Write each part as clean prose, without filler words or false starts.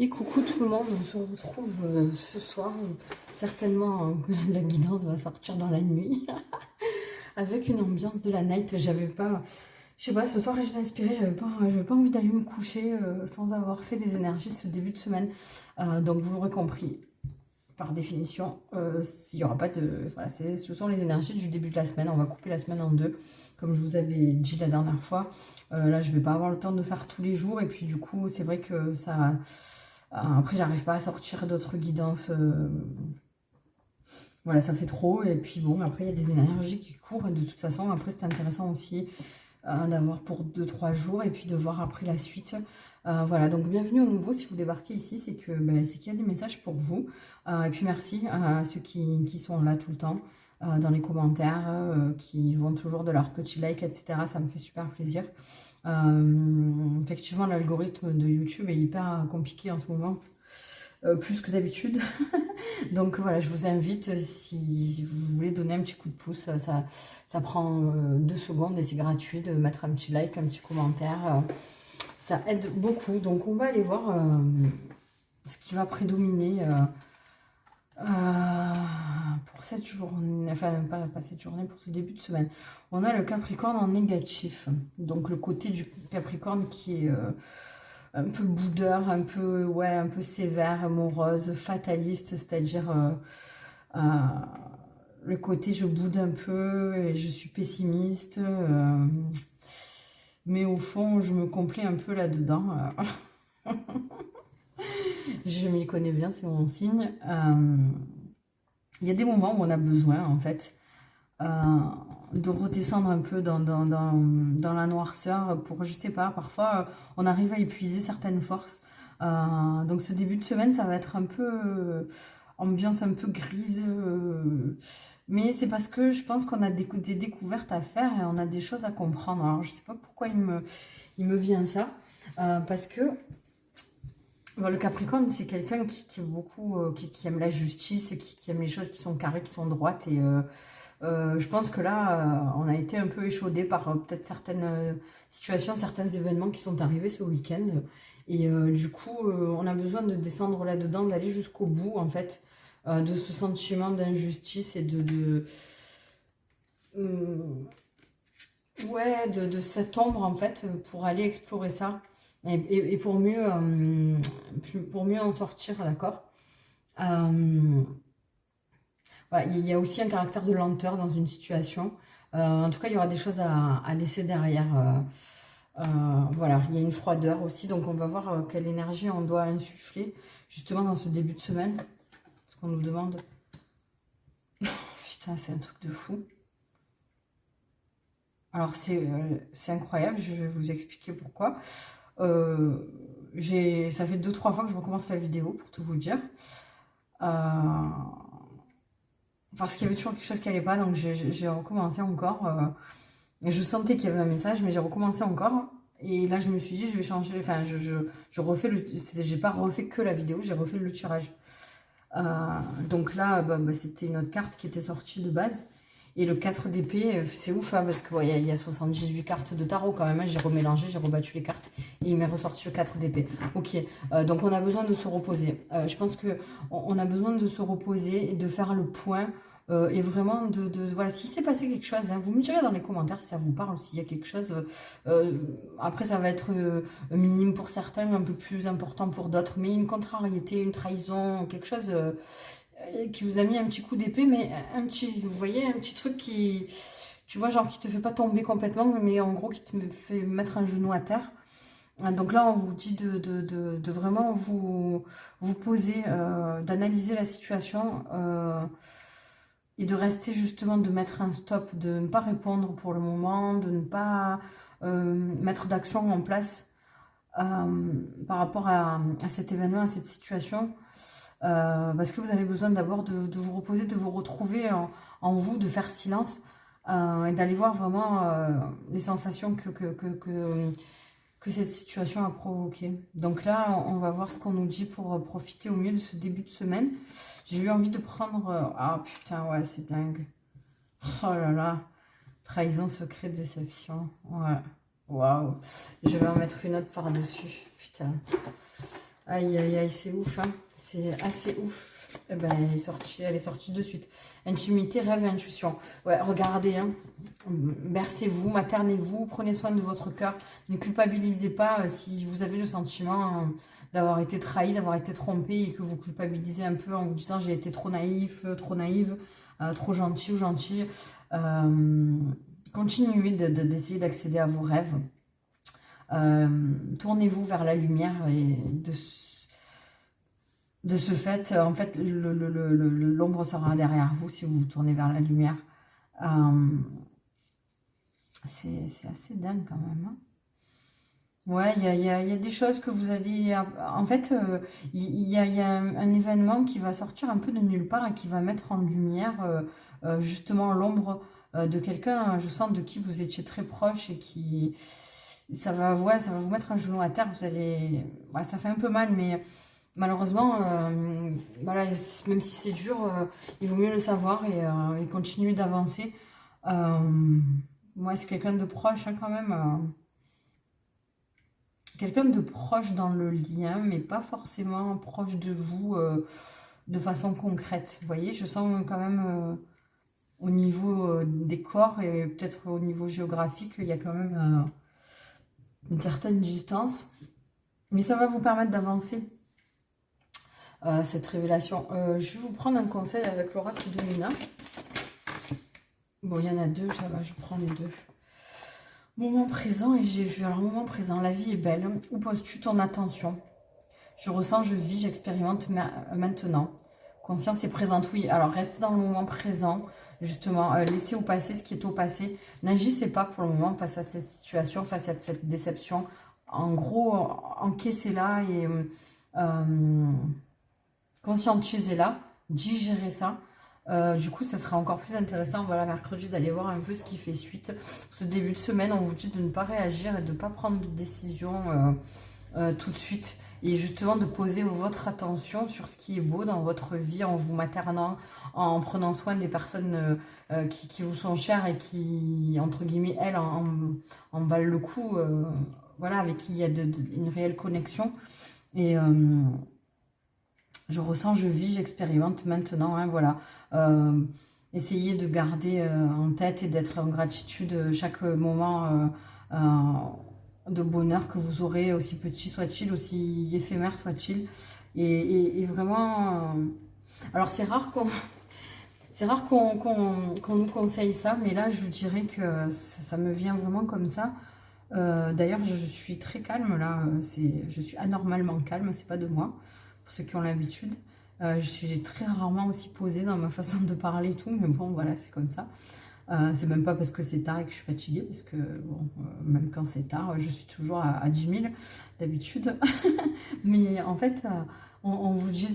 Et coucou tout le monde, on se retrouve ce soir. Certainement la guidance va sortir dans la nuit avec une ambiance de la night. J'avais pas, je sais pas, ce soir j'étais inspirée, j'avais pas envie d'aller me coucher sans avoir fait les énergies de ce début de semaine. Donc vous l'aurez compris, par définition, il y aura pas de, voilà, ce sont les énergies du début de la semaine. On va couper la semaine en deux, comme je vous avais dit la dernière fois. Là, je vais pas avoir le temps de faire tous les jours et puis du coup, c'est vrai que ça. Après, j'arrive pas à sortir d'autres guidances. Voilà, ça fait trop. Et puis bon, après, il y a des énergies qui courent. De toute façon, après, c'est intéressant aussi d'avoir pour 2-3 jours et puis de voir après la suite. Voilà, donc bienvenue au nouveau. Si vous débarquez ici, c'est que c'est qu'il y a des messages pour vous. Et puis merci à ceux qui sont là tout le temps dans les commentaires, qui vont toujours de leur petit like, etc. Ça me fait super plaisir. Effectivement, l'algorithme de YouTube est hyper compliqué en ce moment, plus que d'habitude. Donc voilà, je vous invite, si vous voulez donner un petit coup de pouce, ça prend 2 secondes et c'est gratuit de mettre un petit like, un petit commentaire. Ça aide beaucoup. Donc on va aller voir ce qui va prédominer pour cette journée, enfin pas cette journée, pour ce début de semaine. On a le Capricorne en négatif, donc le côté du Capricorne qui est un peu boudeur, un peu, ouais, un peu sévère, morose, fataliste, c'est-à-dire le côté je boude un peu et je suis pessimiste, mais au fond je me complais un peu là-dedans. Je m'y connais bien, c'est mon signe. Il y a des moments où on a besoin, en fait, de redescendre un peu dans la noirceur pour, je sais pas, parfois, on arrive à épuiser certaines forces. Donc ce début de semaine, ça va être un peu ambiance un peu grise. Mais c'est parce que je pense qu'on a des découvertes à faire et on a des choses à comprendre. Alors je sais pas pourquoi il me vient ça. Parce que bon, le Capricorne, c'est quelqu'un qui aime beaucoup, qui aime la justice, qui aime les choses qui sont carrées, qui sont droites. Et je pense que là, on a été un peu échaudé par peut-être certaines situations, certains événements qui sont arrivés ce week-end. Et du coup, on a besoin de descendre là-dedans, d'aller jusqu'au bout, en fait, de ce sentiment d'injustice et ouais, de cette ombre, en fait, pour aller explorer ça. Et pour mieux en sortir, d'accord. Voilà, il y a aussi un caractère de lenteur dans une situation. En tout cas, il y aura des choses à laisser derrière. Voilà, il y a une froideur aussi, donc on va voir quelle énergie on doit insuffler justement dans ce début de semaine. Ce qu'on nous demande. Putain, c'est un truc de fou. Alors c'est incroyable, je vais vous expliquer pourquoi. Ça fait 2-3 fois que je recommence la vidéo pour tout vous dire. Parce qu'il y avait toujours quelque chose qui n'allait pas, donc j'ai recommencé encore. Et je sentais qu'il y avait un message, mais j'ai recommencé encore. Et là, je me suis dit, je vais changer. Enfin, je refais le. J'ai pas refait que la vidéo, j'ai refait le tirage. Donc là, c'était une autre carte qui était sortie de base. Et le 4 d'épée, c'est ouf, hein, parce qu'il y a 78 cartes de tarot quand même. Hein, j'ai remélangé, j'ai rebattu les cartes et il m'est ressorti le 4 d'épée. Ok, donc on a besoin de se reposer. Je pense qu'on a besoin de se reposer et de faire le point. Et vraiment, voilà, s'il s'est passé quelque chose, hein, vous me direz dans les commentaires si ça vous parle ou s'il y a quelque chose. Après, ça va être minime pour certains, un peu plus important pour d'autres, mais une contrariété, une trahison, quelque chose qui vous a mis un petit coup d'épée, mais un petit, vous voyez, un petit truc qui, tu vois, genre qui te fait pas tomber complètement, mais en gros qui te fait mettre un genou à terre. Donc là, on vous dit de vraiment vous poser, d'analyser la situation et de rester justement, de mettre un stop, de ne pas répondre pour le moment, de ne pas mettre d'action en place par rapport à cet événement, à cette situation. Parce que vous avez besoin d'abord de vous reposer, de vous retrouver en vous, de faire silence et d'aller voir vraiment les sensations que cette situation a provoquées. Donc là, on va voir ce qu'on nous dit pour profiter au mieux de ce début de semaine. J'ai eu envie de prendre... Ah putain, ouais, c'est dingue. Oh là là. Trahison, secret, déception. Ouais. Waouh. Je vais en mettre une autre par-dessus. Putain. Aïe, aïe, aïe, c'est ouf, hein. C'est assez ouf. Eh ben, elle est sortie de suite. Intimité, rêve et intuition. Ouais, regardez, hein. Bercez-vous, maternez-vous, prenez soin de votre cœur. Ne culpabilisez pas si vous avez le sentiment d'avoir été trahi, d'avoir été trompé et que vous culpabilisez un peu en vous disant j'ai été trop naïf, trop naïve, trop gentil ou gentille. Continuez d'essayer d'accéder à vos rêves. Tournez-vous vers la lumière et de ce fait, en fait, l'ombre sera derrière vous si vous vous tournez vers la lumière. C'est assez dingue quand même, hein. Ouais, il y a des choses que vous allez... En fait, il y a un événement qui va sortir un peu de nulle part et qui va mettre en lumière justement l'ombre de quelqu'un, je sens, de qui vous étiez très proche et qui... ouais, ça va vous mettre un genou à terre, vous allez... Ouais, ça fait un peu mal, mais malheureusement, voilà, même si c'est dur, il vaut mieux le savoir et continuer d'avancer. Moi, c'est quelqu'un de proche, hein, quand même. Quelqu'un de proche dans le lien, mais pas forcément proche de vous de façon concrète. Vous voyez, je sens quand même au niveau des corps et peut-être au niveau géographique, il y a quand même une certaine distance. Mais ça va vous permettre d'avancer, cette révélation. Je vais vous prendre un conseil avec l'oracle de Luna. Bon, il y en a deux, ça va, je prends les deux. Moment présent, et j'ai vu. Alors, moment présent, la vie est belle. Où poses-tu ton attention? Je ressens, je vis, j'expérimente maintenant. Conscience est présente, oui. Alors, restez dans le moment présent, justement. Laissez au passé ce qui est au passé. N'agissez pas pour le moment face à cette situation, face à cette déception. En gros, encaissez-la et conscientisez-la. Digérez ça. Du coup, ça sera encore plus intéressant, voilà, mercredi, d'aller voir un peu ce qui fait suite. Ce début de semaine, on vous dit de ne pas réagir et de ne pas prendre de décision tout de suite. Et justement, de poser votre attention sur ce qui est beau dans votre vie, en vous maternant, en prenant soin des personnes qui vous sont chères et qui, entre guillemets, elles, en valent le coup. Voilà, avec qui il y a une réelle connexion. Et... je ressens, je vis, j'expérimente maintenant, hein, voilà. Essayez de garder en tête et d'être en gratitude chaque moment de bonheur que vous aurez, aussi petit soit-il, aussi éphémère soit-il. Et vraiment... alors c'est rare qu'on... C'est rare qu'on nous conseille ça, mais là je vous dirais que ça me vient vraiment comme ça. D'ailleurs je suis très calme là, je suis anormalement calme, c'est pas de moi, pour ceux qui ont l'habitude. Je suis très rarement aussi posée dans ma façon de parler et tout, mais bon voilà, c'est comme ça. C'est même pas parce que c'est tard et que je suis fatiguée, parce que bon, même quand c'est tard, je suis toujours à 10 000 d'habitude. Mais en fait, on vous dit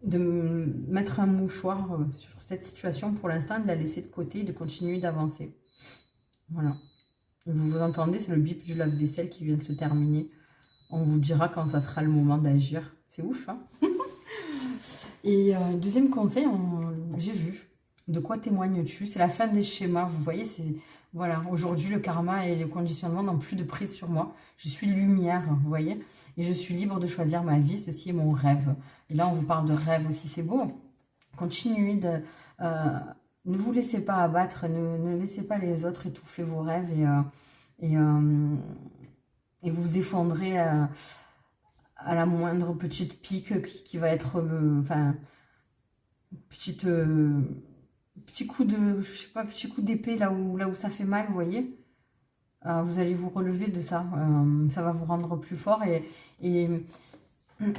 de mettre un mouchoir sur cette situation pour l'instant, de la laisser de côté et de continuer d'avancer. Voilà. Vous entendez, c'est le bip du lave-vaisselle qui vient de se terminer. On vous dira quand ça sera le moment d'agir. C'est ouf, hein. Et deuxième conseil, j'ai vu. De quoi témoignes-tu? C'est la fin des schémas. Vous voyez, c'est voilà. Aujourd'hui, le karma et le conditionnement n'ont plus de prise sur moi. Je suis lumière, vous voyez. Et je suis libre de choisir ma vie. Ceci est mon rêve. Et là, on vous parle de rêve aussi. C'est beau. Continuez de... ne vous laissez pas abattre. Ne laissez pas les autres étouffer vos rêves. Et vous effondrer à la moindre petite pique qui va être, enfin, petit coup de, je sais pas, petit coup d'épée là où ça fait mal, vous voyez. Vous allez vous relever de ça. Ça va vous rendre plus fort et vous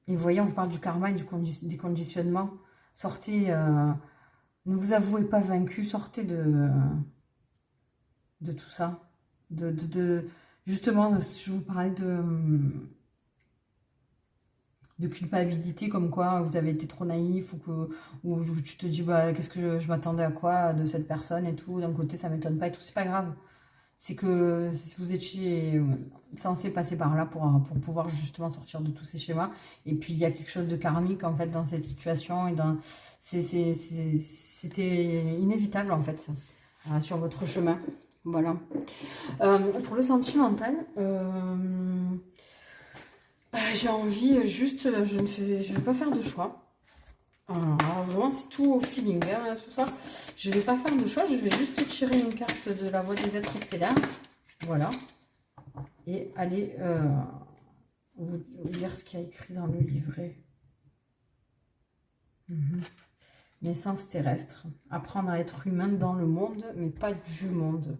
voyez, on vous parle du karma et des conditionnements. Sortez, ne vous avouez pas vaincu, sortez de tout ça. Justement, je vous parlais de culpabilité, comme quoi vous avez été trop naïf ou tu te dis bah, qu'est-ce que je m'attendais à quoi de cette personne et tout. D'un côté, ça m'étonne pas et tout. C'est pas grave. C'est que si vous étiez censé passer par là pour pouvoir justement sortir de tous ces schémas. Et puis, il y a quelque chose de karmique en fait dans cette situation. Et c'était inévitable en fait sur votre chemin. Voilà. Pour le sentimental, J'ai envie, juste, je vais pas faire de choix. Alors, vraiment, c'est tout au feeling, hein, ce soir. Je vais pas faire de choix, je vais juste tirer une carte de la voie des êtres stellaires. Voilà. Et aller vous lire ce qu'il y a écrit dans le livret. Naissance terrestre. Apprendre à être humain dans le monde, mais pas du monde.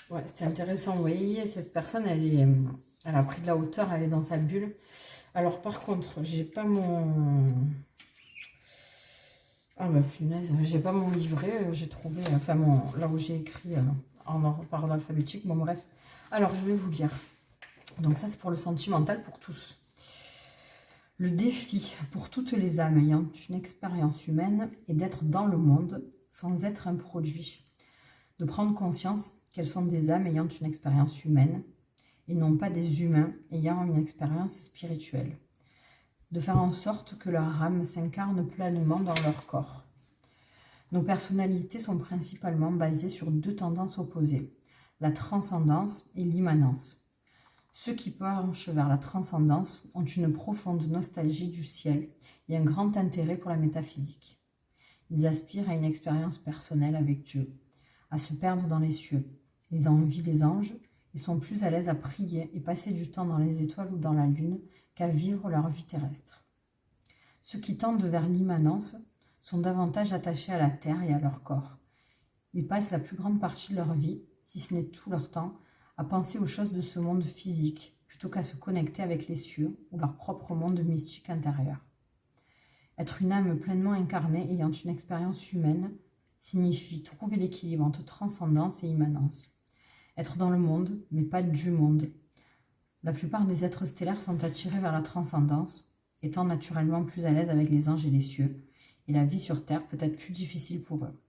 Ouais, c'était intéressant. Vous voyez, cette personne, elle a pris de la hauteur, elle est dans sa bulle. Alors, par contre, j'ai pas mon... Ah bah punaise, j'ai pas mon livret, j'ai trouvé, enfin là où j'ai écrit par ordre alphabétique, bon bref. Alors, je vais vous lire. Donc ça, c'est pour le sentimental, pour tous. Le défi pour toutes les âmes ayant une expérience humaine est d'être dans le monde sans être un produit. De prendre conscience qu'elles sont des âmes ayant une expérience humaine et non pas des humains ayant une expérience spirituelle. De faire en sorte que leur âme s'incarne pleinement dans leur corps. Nos personnalités sont principalement basées sur deux tendances opposées, la transcendance et l'immanence. Ceux qui penchent vers la transcendance ont une profonde nostalgie du ciel et un grand intérêt pour la métaphysique. Ils aspirent à une expérience personnelle avec Dieu, à se perdre dans les cieux. Ils envient les anges et sont plus à l'aise à prier et passer du temps dans les étoiles ou dans la lune qu'à vivre leur vie terrestre. Ceux qui tendent vers l'immanence sont davantage attachés à la terre et à leur corps. Ils passent la plus grande partie de leur vie, si ce n'est tout leur temps, à penser aux choses de ce monde physique, plutôt qu'à se connecter avec les cieux ou leur propre monde mystique intérieur. Être une âme pleinement incarnée ayant une expérience humaine signifie trouver l'équilibre entre transcendance et immanence. Être dans le monde, mais pas du monde. La plupart des êtres stellaires sont attirés vers la transcendance, étant naturellement plus à l'aise avec les anges et les cieux, et la vie sur Terre peut être plus difficile pour eux.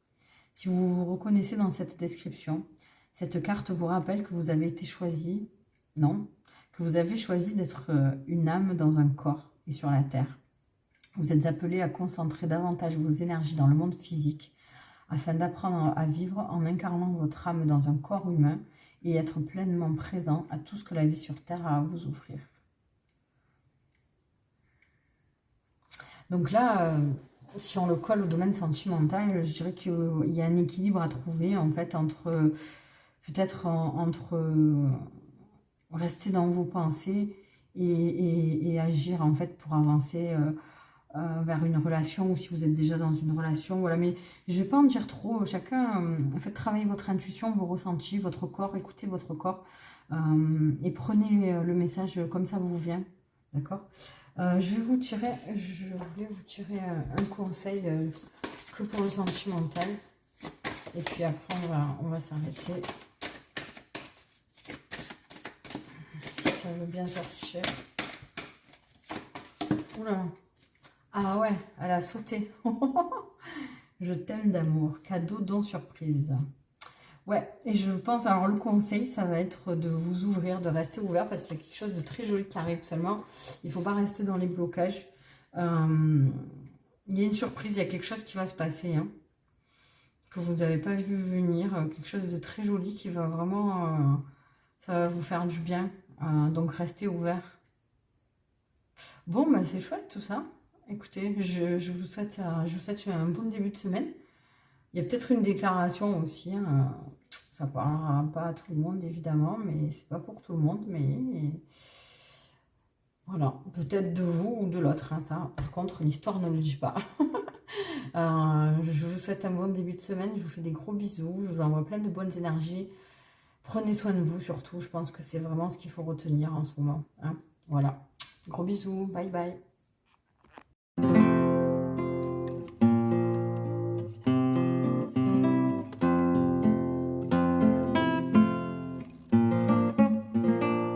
Si vous vous reconnaissez dans cette description, cette carte vous rappelle que vous avez été choisi, non, que vous avez choisi d'être une âme dans un corps et sur la Terre. Vous êtes appelé à concentrer davantage vos énergies dans le monde physique afin d'apprendre à vivre en incarnant votre âme dans un corps humain et être pleinement présent à tout ce que la vie sur Terre a à vous offrir. Donc là, si on le colle au domaine sentimental, je dirais qu'il y a un équilibre à trouver en fait entre peut-être entre rester dans vos pensées et agir en fait pour avancer vers une relation, ou si vous êtes déjà dans une relation, voilà. Mais je vais pas en dire trop, chacun travaillez votre intuition, vos ressentis, votre corps, écoutez votre corps et prenez le message comme ça vous vient, d'accord. Je voulais vous tirer un conseil que pour le sentimental, et puis après on va s'arrêter. Si ça veut bien sortir. Oula. Ah ouais, elle a sauté. Je t'aime d'amour. Cadeau, don, surprise. Ouais, et je pense, alors le conseil, ça va être de vous ouvrir, de rester ouvert, parce qu'il y a quelque chose de très joli qui arrive seulement. Il ne faut pas rester dans les blocages. Il y a une surprise, il y a quelque chose qui va se passer, hein, que vous n'avez pas vu venir. Quelque chose de très joli qui va vraiment... ça va vous faire du bien. Donc restez ouvert. Bon, bah c'est chouette tout ça. Écoutez, je vous souhaite un bon début de semaine. Il y a peut-être une déclaration aussi. Hein. Ça ne parlera pas à tout le monde, évidemment, mais c'est pas pour tout le monde. Mais voilà, peut-être de vous ou de l'autre. Hein, ça, par contre, l'histoire ne le dit pas. Je vous souhaite un bon début de semaine. Je vous fais des gros bisous. Je vous envoie plein de bonnes énergies. Prenez soin de vous surtout. Je pense que c'est vraiment ce qu'il faut retenir en ce moment. Hein. Voilà. Gros bisous. Bye bye.